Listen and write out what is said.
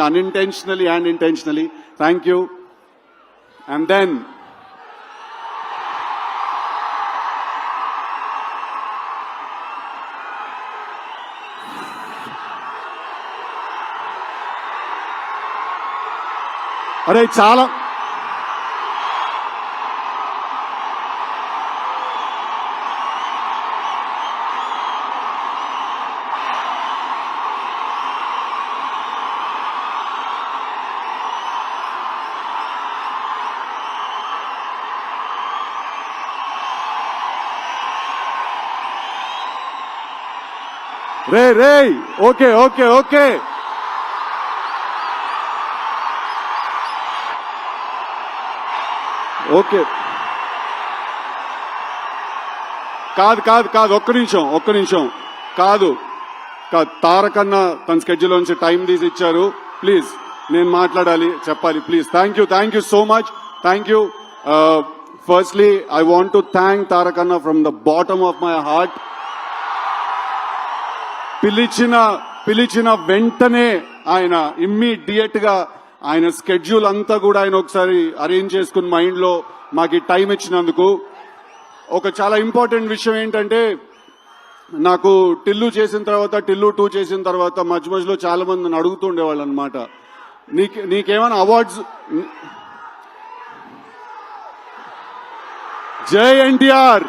unintentionally and intentionally. Thank you. And then అరే చాలా రే okay okay okay okay కాదు కాదు కాదు ఒక్క నిమిషం కాదు కాదు తారక్ అన్న తన స్కెడ్యూల్ నుంచి టైం తీసి ఇచ్చారు. ప్లీజ్ నేను మాట్లాడాలి, చెప్పాలి. Please thank you so much. Thank you. Firstly I want to thank Tarak అన్న from the bottom of my heart. పిలిచిన వెంటనే ఆయన ఇమ్మీడియట్ గా ఆయన స్కెడ్యూల్ అంతా కూడా ఆయన ఒకసారి అరేంజ్ చేసుకుని మైండ్ లో మాకు టైం ఇచ్చినందుకు. ఒక చాలా ఇంపార్టెంట్ విషయం ఏంటంటే, నాకు టిల్లు చేసిన తర్వాత, టిల్లు 2 చేసిన తర్వాత మధ్య మధ్యలో చాలా మంది నన్ను అడుగుతుండేవాళ్ళు అనమాట, నీకేమైనా అవార్డ్స్. జై ఎన్టీఆర్.